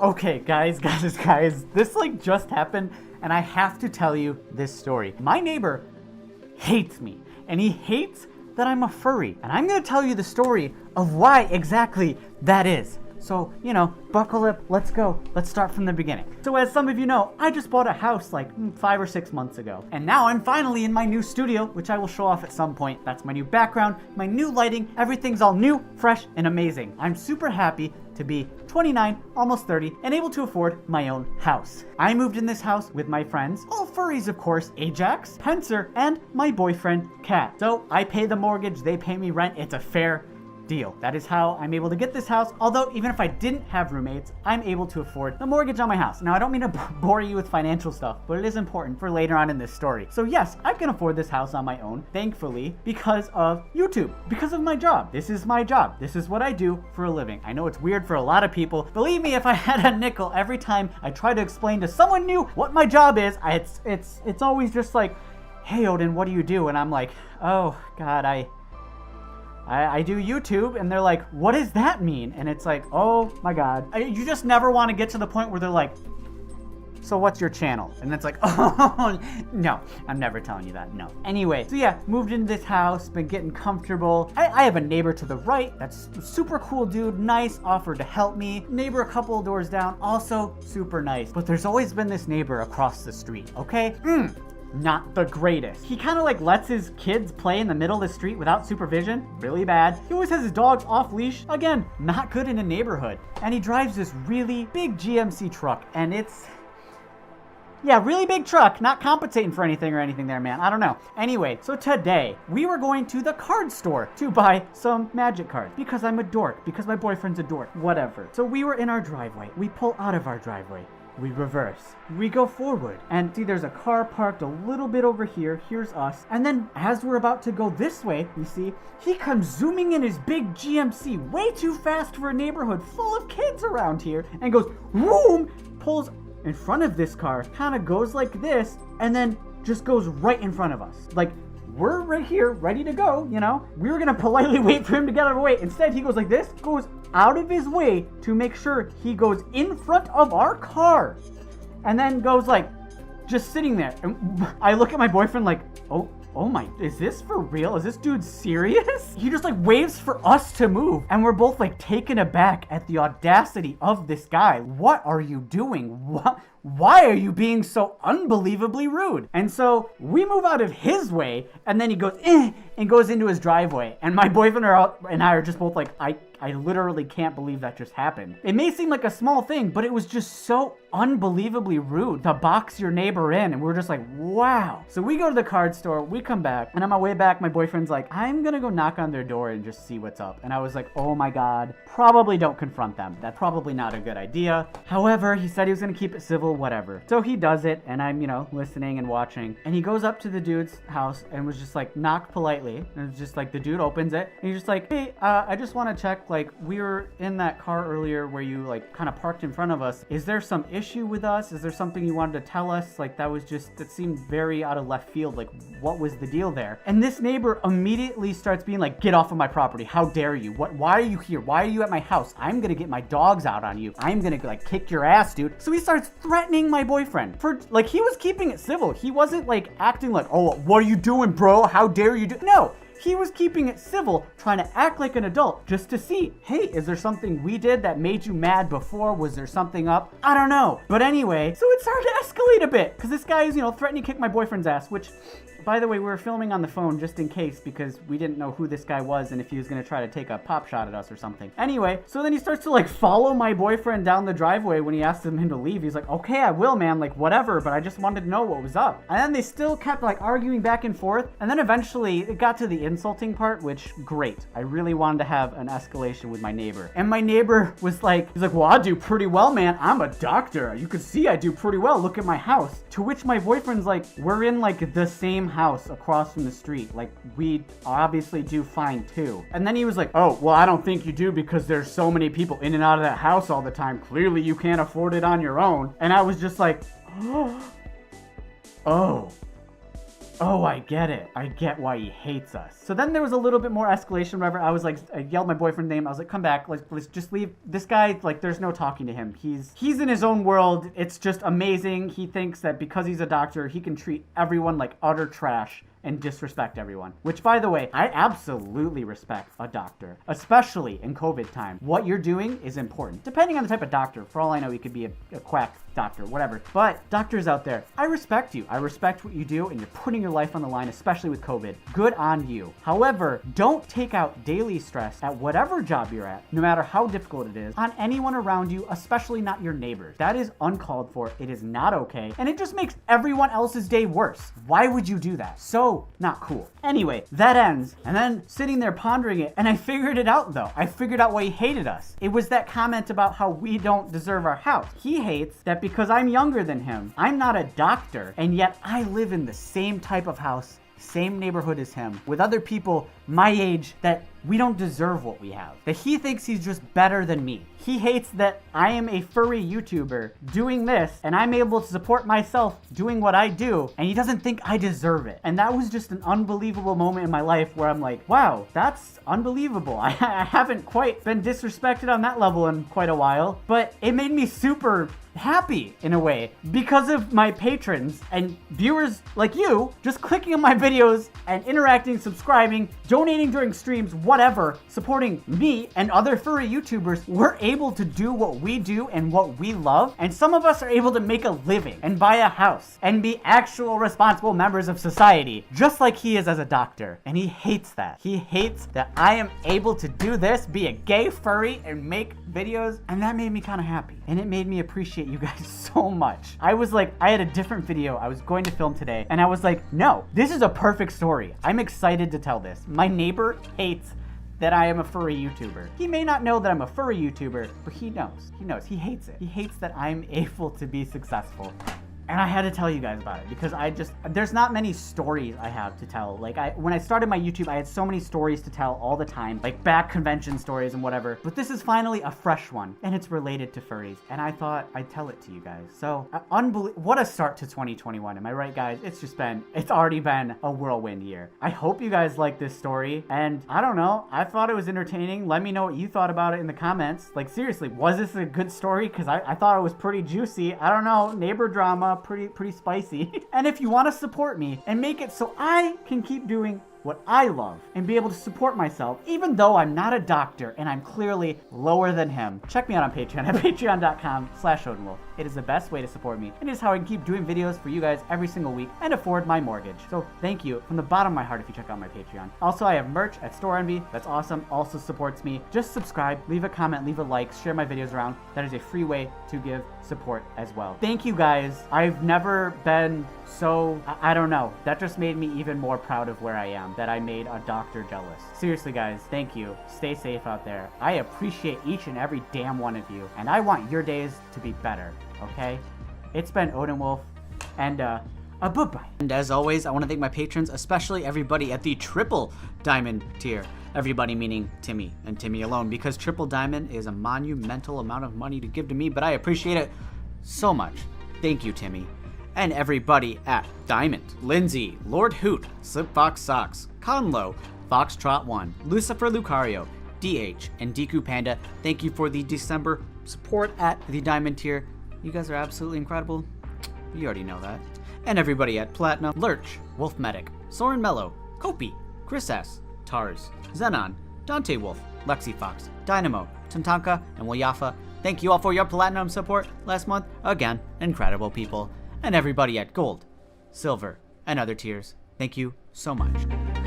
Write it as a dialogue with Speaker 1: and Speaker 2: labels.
Speaker 1: Okay, guys, this like just happened, and I have to tell you this story. My neighbor hates me, and he hates that I'm a furry, and I'm gonna tell you the story of why exactly that is. So, buckle up, let's go. Let's start from the beginning. So as some of you know, I just bought a house like 5 or 6 months ago. And now I'm finally in my new studio, which I will show off at some point. That's my new background, my new lighting, everything's all new, fresh, and amazing. I'm super happy to be 29, almost 30, and able to afford my own house. I moved in this house with my friends, all furries of course, Ajax, Pencer, and my boyfriend, Kat. So I pay the mortgage, they pay me rent, it's a fair deal. That is how I'm able to get this house, although even if I didn't have roommates, I'm able to afford the mortgage on my house. Now, I don't mean to bore you with financial stuff, but it is important for later on in this story. So yes, I can afford this house on my own, thankfully, because of YouTube, because of my job. This is my job. This is what I do for a living. I know it's weird for a lot of people. Believe me, if I had a nickel every time I try to explain to someone new what my job is, it's always just like, hey Odin, what do you do? And I'm like, oh God, I do YouTube, and they're like, what does that mean? And it's like, oh my God. You just never want to get to the point where they're like, so what's your channel? And it's like, oh, no, I'm never telling you that, no. Anyway, so yeah, moved into this house, been getting comfortable. I have a neighbor to the right, that's a super cool dude, nice, offered to help me. Neighbor a couple of doors down, also super nice. But there's always been this neighbor across the street, okay? Not the greatest. He kind of like lets his kids play in the middle of the street without supervision. Really bad. He always has his dogs off leash. Again, not good in a neighborhood. And he drives this really big GMC truck, and yeah, really big truck, not compensating for anything there, man. I don't know. Anyway, so today we were going to the card store to buy some magic cards because I'm a dork, because my boyfriend's a dork, whatever. So we were in our driveway. We pull out of our driveway. We reverse. We go forward. And see, there's a car parked a little bit over here. Here's us. And then as we're about to go this way, you see, he comes zooming in his big GMC way too fast for a neighborhood full of kids around here and goes, whoom, pulls in front of this car, kind of goes like this, and then just goes right in front of us. Like, we're right here, ready to go, We were gonna politely wait for him to get out of the way. Instead, he goes like this, goes out of his way to make sure he goes in front of our car, and then goes like, just sitting there. And I look at my boyfriend like, oh my, is this for real? Is this dude serious? He just like waves for us to move, and we're both like taken aback at the audacity of this guy. What are you doing? Why are you being so unbelievably rude? And so we move out of his way, and then he goes, and goes into his driveway. And my boyfriend and I are just both like, I literally can't believe that just happened. It may seem like a small thing, but it was just so unbelievably rude to box your neighbor in. And we're just like, wow. So we go to the card store, we come back, and on my way back, my boyfriend's like, I'm gonna go knock on their door and just see what's up. And I was like, oh my God, probably don't confront them. That's probably not a good idea. However, he said he was gonna keep it civil, whatever. So he does it, and I'm, listening and watching. And he goes up to the dude's house and was just like, knock politely. And it's just like, the dude opens it, and he's just like, hey, I just wanna check, like, we were in that car earlier where you like kind of parked in front of us. Is there some issue with us? Is there something you wanted to tell us? Like, that seemed very out of left field. Like, what was the deal there? And this neighbor immediately starts being like, get off of my property. How dare you? Why are you here? Why are you at my house? I'm gonna get my dogs out on you. I'm gonna like kick your ass, dude. So he starts threatening my boyfriend for like, he was keeping it civil. He wasn't like acting like, oh, what are you doing, bro? How dare you do? No. He was keeping it civil, trying to act like an adult just to see, hey, is there something we did that made you mad before? Was there something up? I don't know. But anyway, so it started to escalate a bit because this guy is, threatening to kick my boyfriend's ass, which, by the way, we were filming on the phone just in case because we didn't know who this guy was and if he was going to try to take a pop shot at us or something. Anyway, so then he starts to like follow my boyfriend down the driveway when he asked him to leave. He's like, okay, I will, man, like whatever, but I just wanted to know what was up. And then they still kept like arguing back and forth. And then eventually it got to the insulting part, which great. I really wanted to have an escalation with my neighbor. And my neighbor was like, he's like, well, I do pretty well, man. I'm a doctor. You can see I do pretty well. Look at my house. To which my boyfriend's like, we're in like the same house across from the street. Like, we obviously do fine too. And then he was like, oh, well, I don't think you do because there's so many people in and out of that house all the time. Clearly you can't afford it on your own. And I was just like, oh. oh, I get it. I get why he hates us. So then there was a little bit more escalation, whatever. I was like, I yelled my boyfriend's name. I was like, come back. Let's just leave. This guy, like, there's no talking to him. He's in his own world. It's just amazing. He thinks that because he's a doctor, he can treat everyone like utter trash and disrespect everyone. Which, by the way, I absolutely respect a doctor, especially in COVID time. What you're doing is important. Depending on the type of doctor, for all I know, he could be a quack doctor, whatever. But doctors out there, I respect you. I respect what you do, and you're putting your life on the line, especially with COVID. Good on you. However, don't take out daily stress at whatever job you're at, no matter how difficult it is, on anyone around you, especially not your neighbors. That is uncalled for. It is not okay, and it just makes everyone else's day worse. Why would you do that? So not cool. Anyway, that ends, and then sitting there pondering it, and I figured it out though. I figured out why he hated us. It was that comment about how we don't deserve our house. He hates that because I'm younger than him, I'm not a doctor, and yet I live in the same type of house, same neighborhood as him, with other people my age that we don't deserve what we have. That he thinks he's just better than me. He hates that I am a furry YouTuber doing this, and I'm able to support myself doing what I do, and he doesn't think I deserve it. And that was just an unbelievable moment in my life where I'm like, wow, that's unbelievable. I haven't quite been disrespected on that level in quite a while, but it made me super happy in a way because of my patrons and viewers like you just clicking on my videos and interacting, subscribing, donating during streams, whatever, supporting me and other furry YouTubers. We're able to do what we do and what we love, and some of us are able to make a living and buy a house and be actual responsible members of society, just like he is as a doctor. And he hates that. He hates that I am able to do this, be a gay furry and make videos, and that made me kind of happy, and it made me appreciate you guys so much. I was like, I had a different video I was going to film today, and I was like, no, this is a perfect story. I'm excited to tell this. My neighbor hates that I am a furry YouTuber. He may not know that I'm a furry YouTuber, but he knows. He knows. He hates it. He hates that I'm able to be successful. And I had to tell you guys about it because there's not many stories I have to tell. Like when I started my YouTube, I had so many stories to tell all the time, like back convention stories and whatever. But this is finally a fresh one, and it's related to furries. And I thought I'd tell it to you guys. So what a start to 2021. Am I right, guys? It's already been a whirlwind year. I hope you guys like this story. And I don't know, I thought it was entertaining. Let me know what you thought about it in the comments. Like seriously, was this a good story? Because I thought it was pretty juicy. I don't know, neighbor drama, pretty spicy. And if you want to support me and make it so I can keep doing what I love and be able to support myself, even though I'm not a doctor and I'm clearly lower than him, check me out on Patreon at patreon.com/OdinWolf. It is the best way to support me, and it is how I can keep doing videos for you guys every single week and afford my mortgage. So thank you from the bottom of my heart if you check out my Patreon. Also, I have merch at Store Envy. That's awesome. Also supports me. Just subscribe, leave a comment, leave a like, share my videos around. That is a free way to give support as well. Thank you guys. I've never been so, I don't know. That just made me even more proud of where I am, that I made a doctor jealous. Seriously, guys, thank you. Stay safe out there. I appreciate each and every damn one of you, and I want your days to be better, okay? It's been Odin Wolf, and bye-bye. And as always, I want to thank my patrons, especially everybody at the triple diamond tier. Everybody meaning Timmy and Timmy alone, because triple diamond is a monumental amount of money to give to me, but I appreciate it so much. Thank you, Timmy. And everybody at Diamond, Lindsay, Lord Hoot, Slipfox Socks, Conlo, Foxtrot1, Lucifer Lucario, DH, and Deku Panda, thank you for the December support at the Diamond tier. You guys are absolutely incredible. You already know that. And everybody at Platinum, Lurch, Wolf Medic, Soren Mello, Kopi, Chris S, Tars, Zenon, Dante Wolf, Lexi Fox, Dynamo, Tantanka, and Wilyafa. Thank you all for your Platinum support last month. Again, incredible people. And everybody at Gold, Silver, and other tiers, thank you so much.